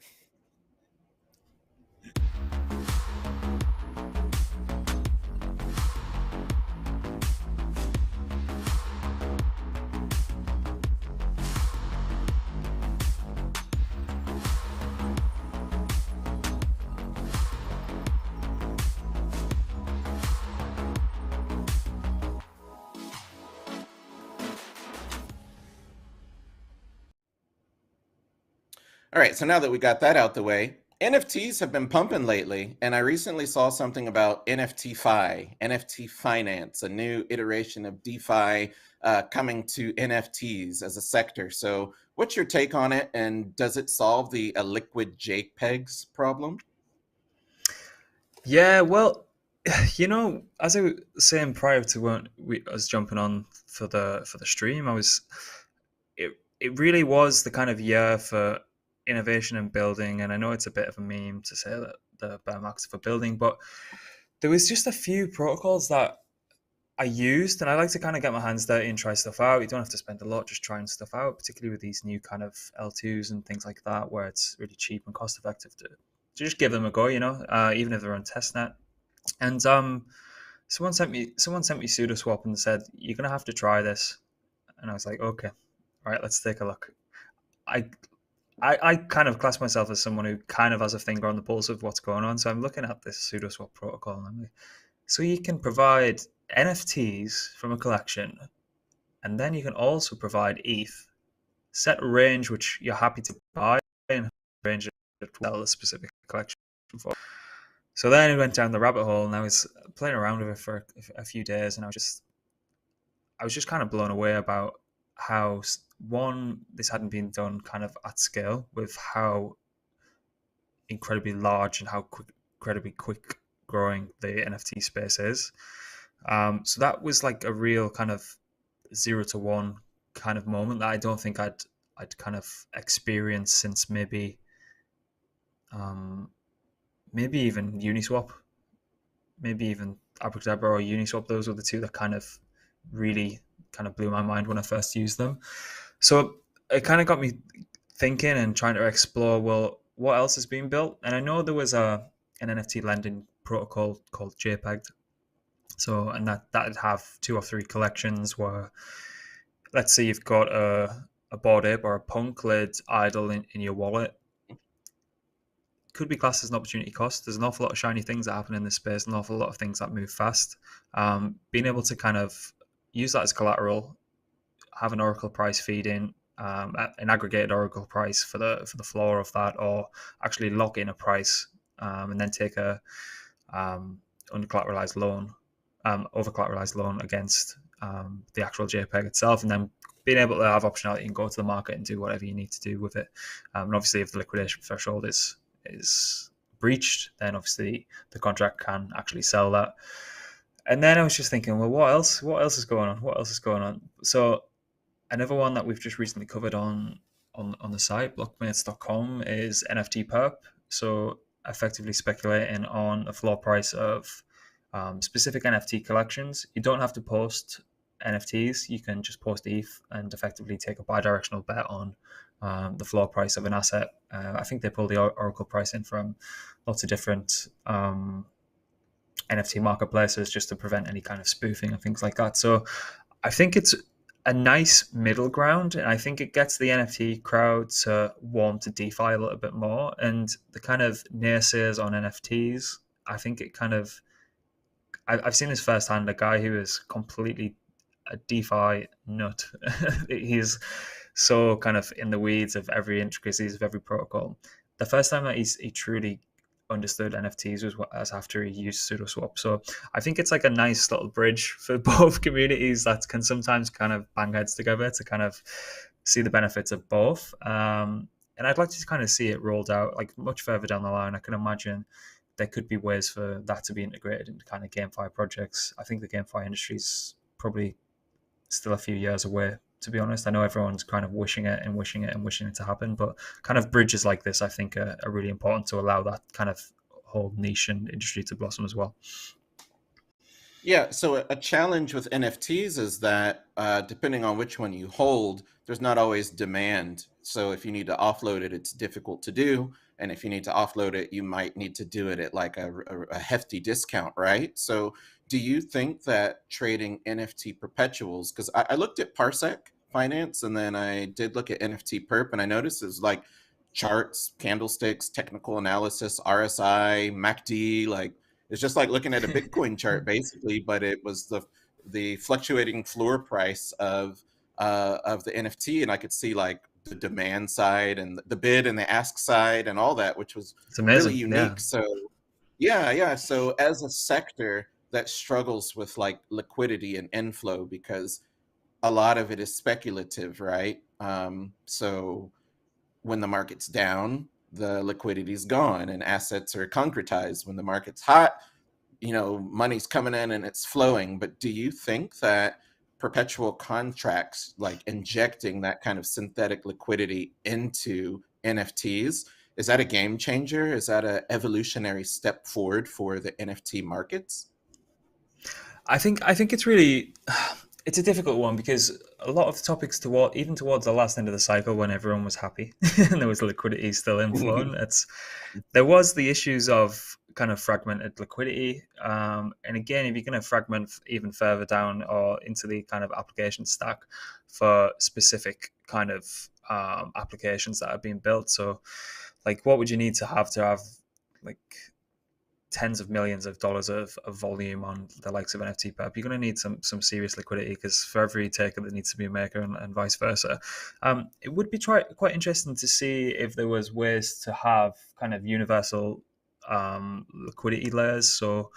Speaker 1: All right, so now that we got that out the way, NFTs have been pumping lately, and I recently saw something about NFT-fi, NFT finance, a new iteration of DeFi coming to NFTs as a sector. So what's your take on it, and does it solve the liquid JPEGs problem?
Speaker 2: Yeah, well, as I was saying prior to when I was jumping on for the stream, it really was the kind of year for innovation and building. And I know it's a bit of a meme to say that the bear market's for building, but there was just a few protocols that I used, and I like to kind of get my hands dirty and try stuff out. You don't have to spend a lot just trying stuff out, particularly with these new kind of L2s and things like that, where it's really cheap and cost effective to just give them a go, even if they're on testnet. And someone sent me SudoSwap and said, "You're gonna have to try this." And I was like, "Okay, all right, let's take a look." I I kind of class myself as someone who kind of has a finger on the pulse of what's going on. So I'm looking at this SudoSwap protocol, and I'm like, so you can provide NFTs from a collection, and then you can also provide ETH. Set a range which you're happy to buy, and range to sell a specific collection for. So then I went down the rabbit hole, and I was playing around with it for a few days, and I was just kind of blown away about how, one, this hadn't been done kind of at scale, with how incredibly large and how incredibly quick growing the NFT space is. So that was like a real kind of 0 to 1 kind of moment that I don't think I'd kind of experienced since maybe even Uniswap, maybe even Abracadabra or Uniswap. Those were the two that kind of really kind of blew my mind when I first used them. So it kind of got me thinking and trying to explore, well, what else is being built? And I know there was an NFT lending protocol called JPEG. So, and that'd have 2 or 3 collections where let's say you've got a Bored Ape or a Punk lid idle in your wallet. Could be classed as an opportunity cost. There's an awful lot of shiny things that happen in this space, an awful lot of things that move fast. Being able to kind of use that as collateral, have an Oracle price feed in, an aggregated Oracle price for the floor of that, or actually lock in a price and then take a under collateralized loan, over collateralized loan against the actual JPEG itself, and then being able to have optionality and go to the market and do whatever you need to do with it. And obviously, if the liquidation threshold is breached, then obviously the contract can actually sell that. And then I was just thinking, well, what else? What else is going on? What else is going on? So another one that we've just recently covered on the site, Blockmates.com, is NFT perp. So effectively speculating on a floor price of specific NFT collections. You don't have to post NFTs. You can just post ETH and effectively take a bi-directional bet on the floor price of an asset. I think they pull the Oracle price in from lots of different NFT marketplaces just to prevent any kind of spoofing and things like that. So I think it's a nice middle ground, and I think it gets the NFT crowd to warm to DeFi a little bit more. And the kind of naysayers on NFTs, I think it kind of, I've seen this firsthand. A guy who is completely a DeFi nut. He's so kind of in the weeds of every intricacies of every protocol. The first time that he truly understood NFTs was after he used SudoSwap. So I think it's like a nice little bridge for both communities that can sometimes kind of bang heads together to kind of see the benefits of both. And I'd like to kind of see it rolled out like much further down the line. I can imagine there could be ways for that to be integrated into kind of GameFi projects. I think the GameFi industry is probably still a few years away, to be honest. I know everyone's kind of wishing it and wishing it and wishing it to happen, but kind of bridges like this, I think, are really important to allow that kind of whole niche and industry to blossom as well.
Speaker 1: Yeah, so a challenge with NFTs is that depending on which one you hold, there's not always demand. So if you need to offload it, it's difficult to do. And if you need to offload it, you might need to do it at like a hefty discount, right? So do you think that trading NFT perpetuals, because I looked at Parsec Finance and then I did look at NFT Perp, and I noticed it's like charts, candlesticks, technical analysis, RSI, MACD, like it's just like looking at a Bitcoin chart basically, but it was the fluctuating floor price of the NFT, and I could see like the demand side and the bid and the ask side and all that, which was
Speaker 2: It's
Speaker 1: really
Speaker 2: amazing. Yeah.
Speaker 1: unique. So yeah. So as a sector that struggles with like liquidity and inflow because a lot of it is speculative, right? So when the market's down, the liquidity is gone and assets are concretized. When the market's hot, money's coming in and it's flowing. But do you think that perpetual contracts, like injecting that kind of synthetic liquidity into NFTs, is that a game changer? Is that an evolutionary step forward for the NFT markets?
Speaker 2: I think it's really it's a difficult one because a lot of topics even towards the last end of the cycle when everyone was happy and there was liquidity still inflowing. There was the issues of kind of fragmented liquidity, and again, if you're going to fragment even further down or into the kind of application stack for specific kind of applications that are being built, so like what would you need to have like tens of millions of dollars of volume on the likes of NFT perp, you're going to need some serious liquidity because for every taker there needs to be a maker and vice versa. It would be quite interesting to see if there was ways to have kind of universal liquidity layers. So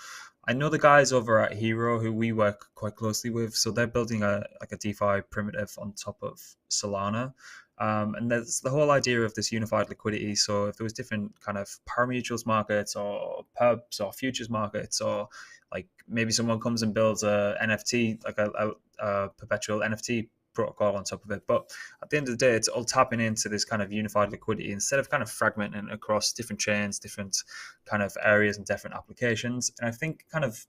Speaker 2: I know the guys over at Hero who we work quite closely with. So they're building a DeFi primitive on top of Solana. And there's the whole idea of this unified liquidity. So if there was different kind of pari-mutuals markets or pubs or futures markets, or like maybe someone comes and builds a NFT, like a perpetual NFT protocol on top of it. But at the end of the day, it's all tapping into this kind of unified liquidity instead of kind of fragmenting across different chains, different kind of areas and different applications. And I think kind of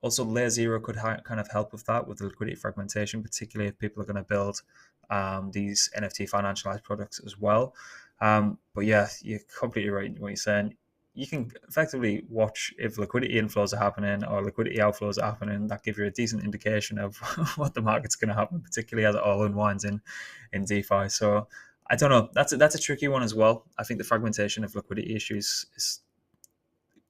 Speaker 2: also layer zero could kind of help with that, with the liquidity fragmentation, particularly if people are going to build these NFT financialized products as well. But yeah, you're completely right in what you're saying. you can effectively watch if liquidity inflows are happening or liquidity outflows are happening. That give you a decent indication of what the market's going to happen, particularly as it all unwinds in DeFi. So I don't know. That's a tricky one as well. I think the fragmentation of liquidity issues is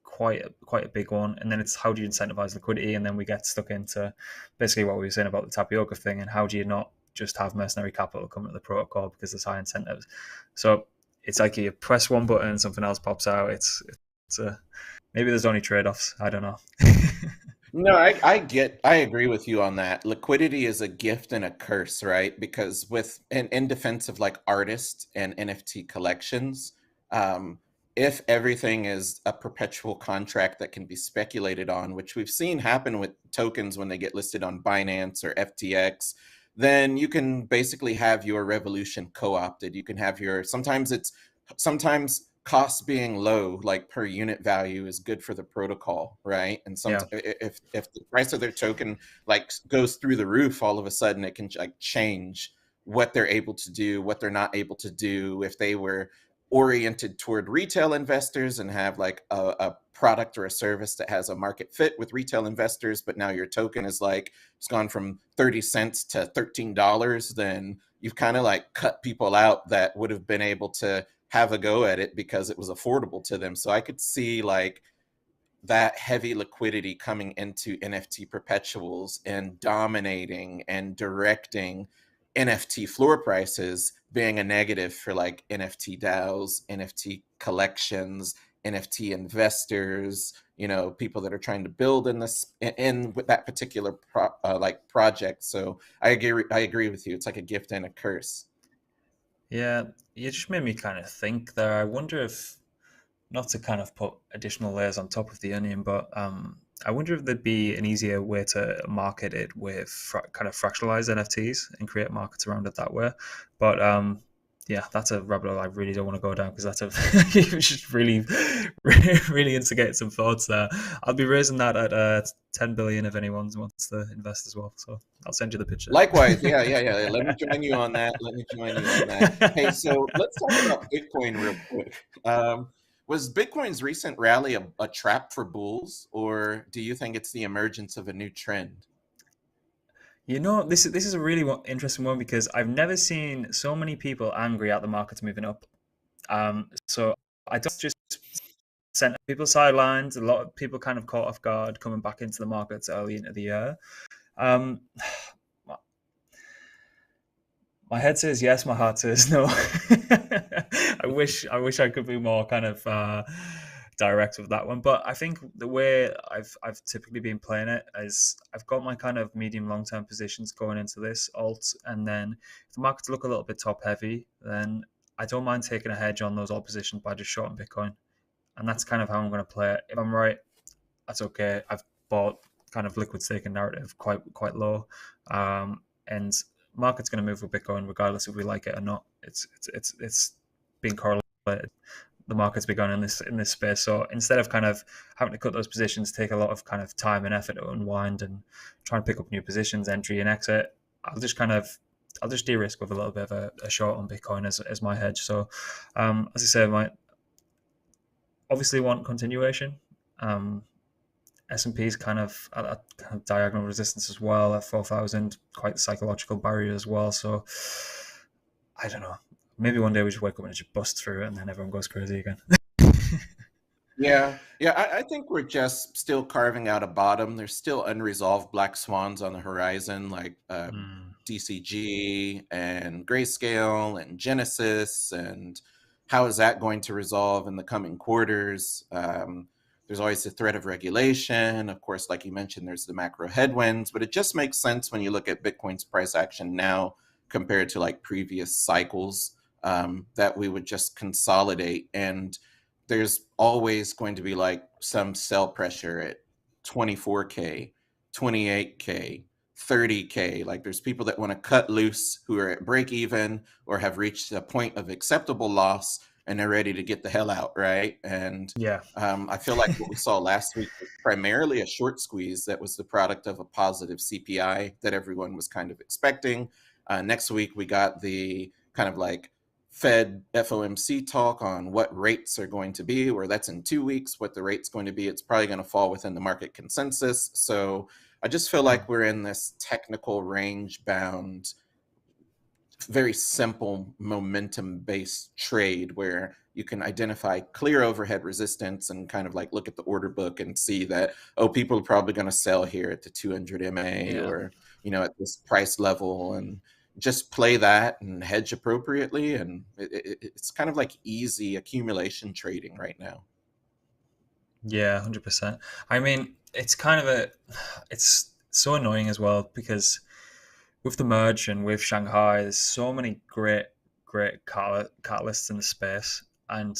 Speaker 2: quite a big one. And then it's how do you incentivize liquidity? And then we get stuck into basically what we were saying about the tapioca thing and how do you not just have mercenary capital coming to the protocol because there's high incentives. So it's like you press one button and something else pops out. It's a maybe there's only trade-offs. I don't know.
Speaker 1: No, I agree with you on that. Liquidity is a gift and a curse, right? Because in defense of like artists and NFT collections, um, if everything is a perpetual contract that can be speculated on, which we've seen happen with tokens when they get listed on Binance or FTX, then you can basically have your revolution co-opted. You can have sometimes costs being low, like per unit value, is good for the protocol, right? And
Speaker 2: Yeah.
Speaker 1: if the price of their token like goes through the roof, all of a sudden it can like change what they're able to do, what they're not able to do. If they were oriented toward retail investors and have like a product or a service that has a market fit with retail investors, but now your token is like it's gone from 30 cents to $13, then you've kind of like cut people out that would have been able to have a go at it because it was affordable to them. So I could see like that heavy liquidity coming into NFT perpetuals and dominating and directing NFT floor prices being a negative for like NFT DAOs, NFT collections, NFT investors, people that are trying to build in with that particular project. So I agree with you. It's like a gift and a curse.
Speaker 2: Yeah, you just made me kind of think there. I wonder if not to kind of put additional layers on top of the onion, but I wonder if there'd be an easier way to market it with kind of fractionalized NFTs and create markets around it that way. But yeah, that's a rabbit hole I really don't want to go down because that's you just really, really instigate some thoughts there. I'll be raising that at 10 billion if anyone wants to invest as well. So I'll send you the picture.
Speaker 1: Likewise, yeah. Let me join you on that. Hey, so let's talk about Bitcoin real quick. Was Bitcoin's recent rally a trap for bulls, or do you think it's the emergence of a new trend?
Speaker 2: This is a really interesting one because I've never seen so many people angry at the markets moving up. So I don't just sent people sidelined. A lot of people kind of caught off guard coming back into the markets early into the year. Um, my head says yes, my heart says no. I wish I could be more kind of direct with that one, but I think the way I've typically been playing it is I've got my kind of medium long term positions going into this alt, and then if the markets look a little bit top heavy, then I don't mind taking a hedge on those alt positions by just shorting Bitcoin, and that's kind of how I'm going to play it. If I'm right, that's okay. I've bought kind of liquid staking narrative quite low, and market's going to move with Bitcoin regardless if we like it or not. It's being correlated. The market's begun in this space. So instead of kind of having to cut those positions, take a lot of kind of time and effort to unwind and try and pick up new positions, entry and exit, I'll just de-risk with a little bit of a short on Bitcoin as my hedge. So as I say, I might obviously want continuation. S&P is kind of at a kind of diagonal resistance as well at 4,000, quite the psychological barrier as well. So I don't know. Maybe one day we just wake up and it just busts through it and then everyone goes crazy again.
Speaker 1: Yeah, I think we're just still carving out a bottom. There's still unresolved black swans on the horizon, like DCG and Grayscale and Genesis, and how is that going to resolve in the coming quarters? There's always the threat of regulation. Of course, like you mentioned, there's the macro headwinds, but it just makes sense when you look at Bitcoin's price action now compared to like previous cycles, that we would just consolidate. And there's always going to be like some sell pressure at 24K, 28K, 30K. Like there's people that want to cut loose who are at break even or have reached a point of acceptable loss and they're ready to get the hell out, right? And
Speaker 2: Yeah.
Speaker 1: I feel like what we saw last week was primarily a short squeeze that was the product of a positive CPI that everyone was kind of expecting. Next week, we got the kind of like Fed FOMC talk on what rates are going to be, where that's in 2 weeks, what the rate's going to be. It's probably going to fall within the market consensus. So I just feel like we're in this technical range bound, very simple momentum based trade where you can identify clear overhead resistance and kind of like look at the order book and see that, oh, people are probably going to sell here at the 200 MA or, at this price level, and just play that and hedge appropriately. And it's kind of like easy accumulation trading right now.
Speaker 2: Yeah, 100%. I mean, it's so annoying as well because with the merge and with Shanghai, there's so many great catalysts in the space, and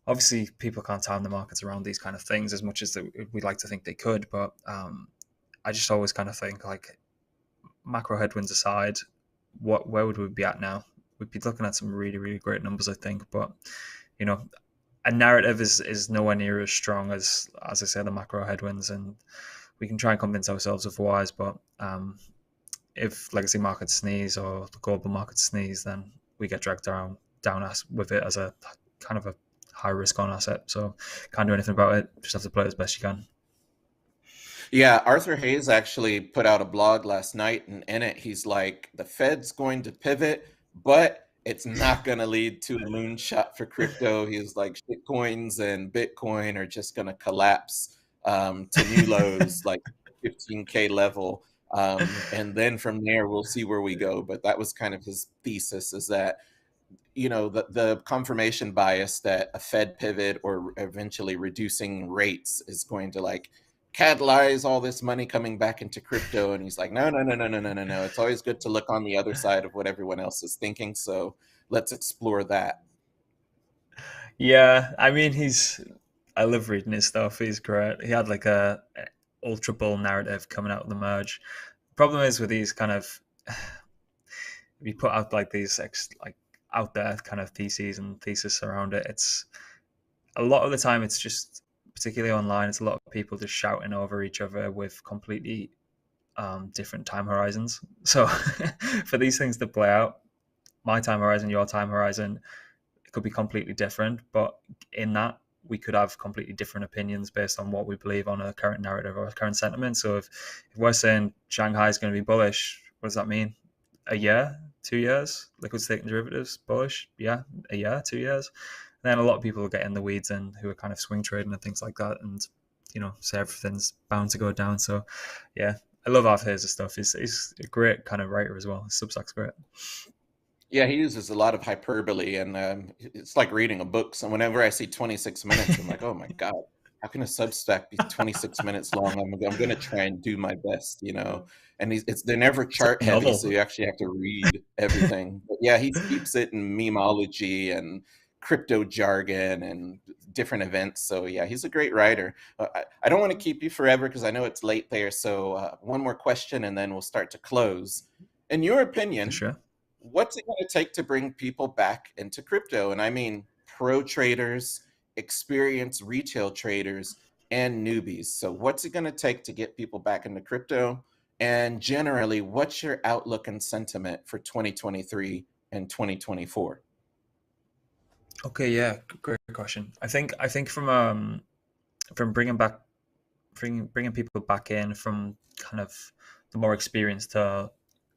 Speaker 2: obviously people can't time the markets around these kind of things as much as we'd like to think they could. But I just always kind of think, like, macro headwinds aside, where would we be at now? We'd be looking at some really, really great numbers, I think. But you know, a narrative is nowhere near as strong as I say, the macro headwinds, and we can try and convince ourselves otherwise. But if legacy markets sneeze or the global markets sneeze, then we get dragged down us with it as a kind of a high risk on asset. So can't do anything about it. Just have to play it as best you can.
Speaker 1: Yeah, Arthur Hayes actually put out a blog last night, and in it he's like, the Fed's going to pivot, but it's not going to lead to a moonshot for crypto. He's like, shitcoins and Bitcoin are just going to collapse to new lows, like 15K level. And then from there, we'll see where we go. But that was kind of his thesis, is that, the confirmation bias that a Fed pivot or eventually reducing rates is going to like catalyze all this money coming back into crypto. And he's like, no. It's always good to look on the other side of what everyone else is thinking. So let's explore that.
Speaker 2: Yeah, I mean, I love reading his stuff. He's great. He had like a ultra bull narrative coming out of the merge. Problem is with these kind of, if you put out like these like out there kind of thesis around it, it's a lot of the time it's just, particularly online, it's a lot of people just shouting over each other with completely different time horizons. So for these things to play out, my time horizon, your time horizon, it could be completely different. But in that, we could have completely different opinions based on what we believe on a current narrative or a current sentiment. So if we're saying Shanghai is going to be bullish, what does that mean? A year, 2 years? Liquid staking derivatives bullish? Yeah, a year, 2 years. And then a lot of people get in the weeds and who are kind of swing trading and things like that, and say everything's bound to go down. So yeah, I love Arthur Hayes' stuff. He's a great kind of writer as well. His Substack's great.
Speaker 1: Yeah, he uses a lot of hyperbole, and it's like reading a book. So whenever I see 26 minutes, I'm like, oh my God, how can a Substack be 26 minutes long? I'm going to try and do my best, And they're never
Speaker 2: It's like
Speaker 1: chart
Speaker 2: a
Speaker 1: heavy,
Speaker 2: novel.
Speaker 1: so you actually have to read everything. But yeah, he keeps it in memeology and crypto jargon and different events. So yeah, he's a great writer. I don't want to keep you forever because I know it's late there. So one more question, and then we'll start to close. In your
Speaker 2: For
Speaker 1: opinion,
Speaker 2: sure.
Speaker 1: what's it going to take to bring people back into crypto? And I mean pro traders, experienced retail traders, and newbies. So what's it going to take to get people back into crypto? And generally, what's your outlook and sentiment for 2023 and 2024?
Speaker 2: Okay, yeah, great question. I think from bringing people back in from kind of the more experienced to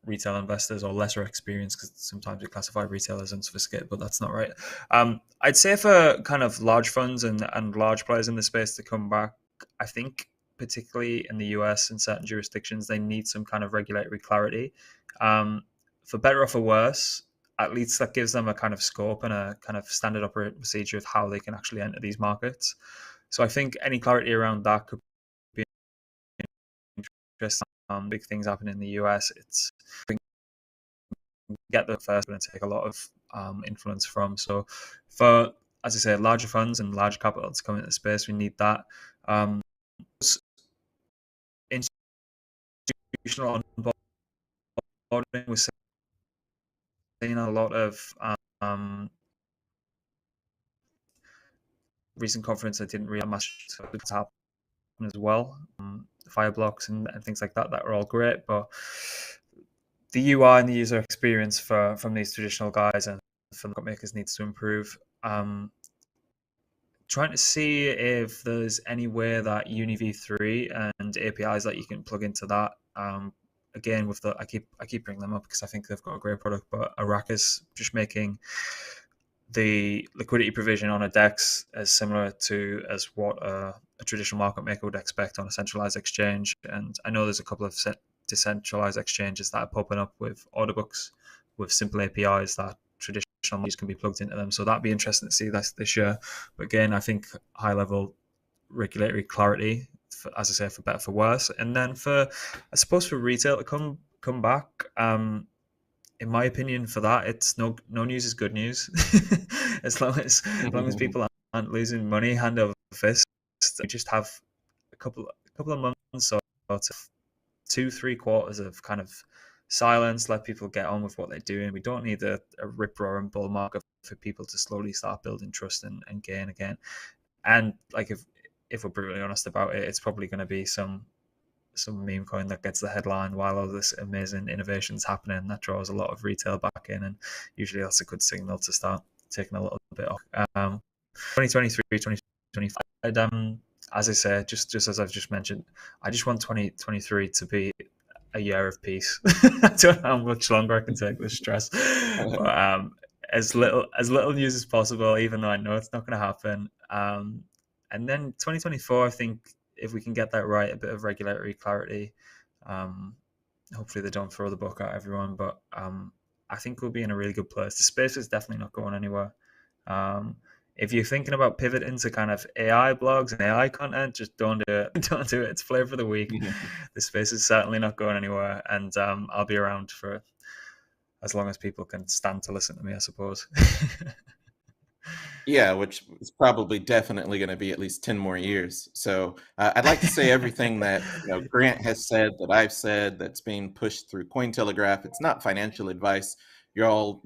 Speaker 2: retail investors, or lesser experienced, because sometimes we classify retail as unsophisticated, but that's not right. I'd say for kind of large funds and large players in the space to come back, I think particularly in the US and certain jurisdictions, they need some kind of regulatory clarity. For better or for worse, at least that gives them a kind of scope and a kind of standard operating procedure of how they can actually enter these markets. So I think any clarity around that could be interesting. Big things happen in the US. It's get the first and take a lot of influence from. So for, as I say, larger funds and large capital to come into the space, we need that. Institutional onboarding, we're seeing a lot of recent conference that didn't really have much to happen as well. Fire blocks and things like that are all great, but the UI and the user experience from these traditional guys and for market makers needs to improve. Trying to see if there's any way that Uni v3 and APIs that you can plug into that. Again, with I keep bringing them up because I think they've got a great product, but Arrakis just making the liquidity provision on a DEX as similar to as what a traditional market maker would expect on a centralized exchange. And I know there's a couple of decentralized exchanges that are popping up with order books with simple APIs that traditional markets can be plugged into them. So that'd be interesting to see this year. But again, I think high level regulatory clarity, as I say, for better for worse. And then I suppose for retail to come back. In my opinion, for that, it's no news is good news. as long as people aren't losing money hand over fist, we just have a couple of months or 2-3 quarters of kind of silence, let people get on with what they're doing. We don't need a rip roaring bull market for people to slowly start building trust and gain again. And like if we're brutally honest about it, it's probably going to be some meme coin that gets the headline while all this amazing innovation's happening. That draws a lot of retail back in, and usually that's a good signal to start taking a little bit off. 2023, 2025, as I say, just as I've just mentioned, I just want 2023 to be a year of peace. I don't know how much longer I can take this stress, but as little news as possible, even though I know it's not going to happen. And then 2024, I think, if we can get that right, a bit of regulatory clarity. Hopefully they don't throw the book at everyone, but I think we'll be in a really good place. The space is definitely not going anywhere. If you're thinking about pivoting to kind of AI blogs and AI content, just don't do it. Don't do it. It's flavor of the week. The space is certainly not going anywhere, and I'll be around for as long as people can stand to listen to me, I suppose.
Speaker 1: Yeah, which is probably definitely going to be at least 10 more years. So I'd like to say everything that Grant has said, that I've said, that's being pushed through Cointelegraph. It's not financial advice. You're all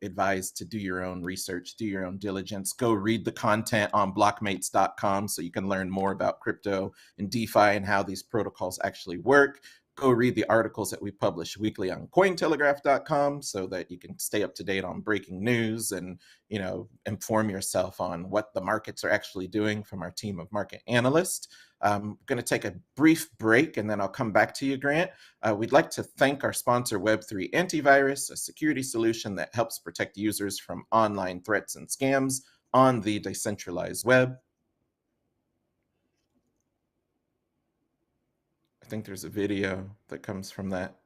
Speaker 1: advised to do your own research, do your own diligence. Go read the content on Blockmates.com so you can learn more about crypto and DeFi and how these protocols actually work. Go read the articles that we publish weekly on Cointelegraph.com so that you can stay up to date on breaking news and inform yourself on what the markets are actually doing from our team of market analysts. I'm going to take a brief break and then I'll come back to you, Grant. We'd like to thank our sponsor, Web3 Antivirus, a security solution that helps protect users from online threats and scams on the decentralized web. I think there's a video that comes from that.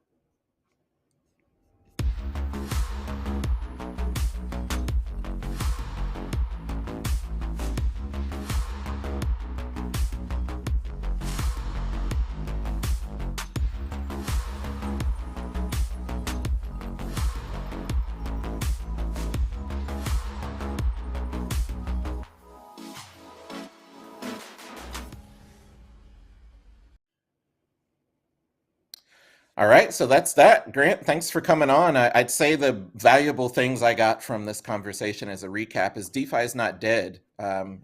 Speaker 1: All right, so that's that. Grant, thanks for coming on. I'd say the valuable things I got from this conversation as a recap is DeFi is not dead.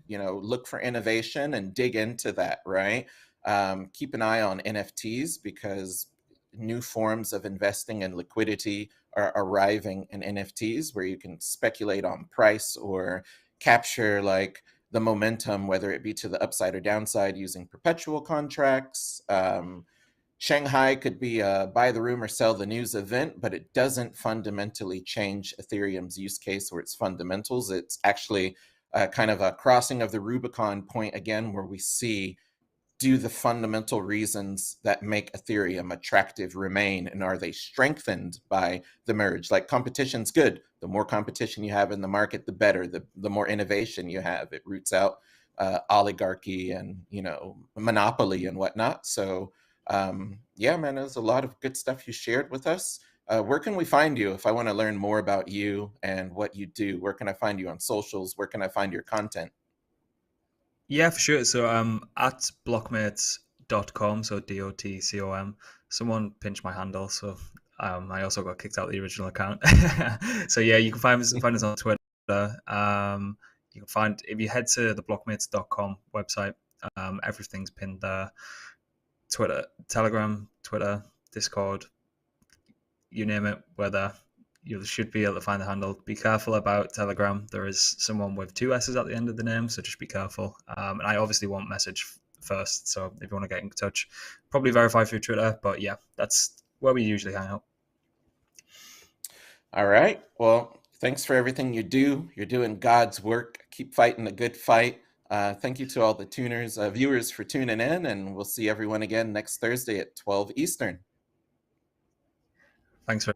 Speaker 1: Look for innovation and dig into that, right? Keep an eye on NFTs because new forms of investing and liquidity are arriving in NFTs where you can speculate on price or capture like the momentum, whether it be to the upside or downside using perpetual contracts. Shanghai could be a buy the rumor, sell the news event, but it doesn't fundamentally change Ethereum's use case or its fundamentals. It's actually kind of a crossing of the Rubicon point again, where we see, do the fundamental reasons that make Ethereum attractive remain, and are they strengthened by the merge? Like, competition's good. The more competition you have in the market, the better. The more innovation you have, it roots out oligarchy and monopoly and whatnot. So yeah, man, there's a lot of good stuff you shared with us. Where can we find you if I want to learn more about you and what you do? Where can I find you on socials? Where can I find your content?
Speaker 2: Yeah, for sure. So at blockmates.com, so DOTCOM. Someone pinched my handle, so I also got kicked out of the original account. So yeah, you can find us on Twitter. You can find, if you head to the blockmates.com website, everything's pinned there. Twitter, Telegram, Twitter, Discord, you name it, we're there. you should be able to find the handle. Be careful about Telegram. There is someone with two S's at the end of the name, so just be careful. And I obviously won't message first, so if you want to get in touch, probably verify through Twitter. But yeah, that's where we usually hang out.
Speaker 1: All right. Well, thanks for everything you do. You're doing God's work. Keep fighting the good fight. Thank you to all the viewers for tuning in, and we'll see everyone again next Thursday at 12 Eastern.
Speaker 2: Thanks for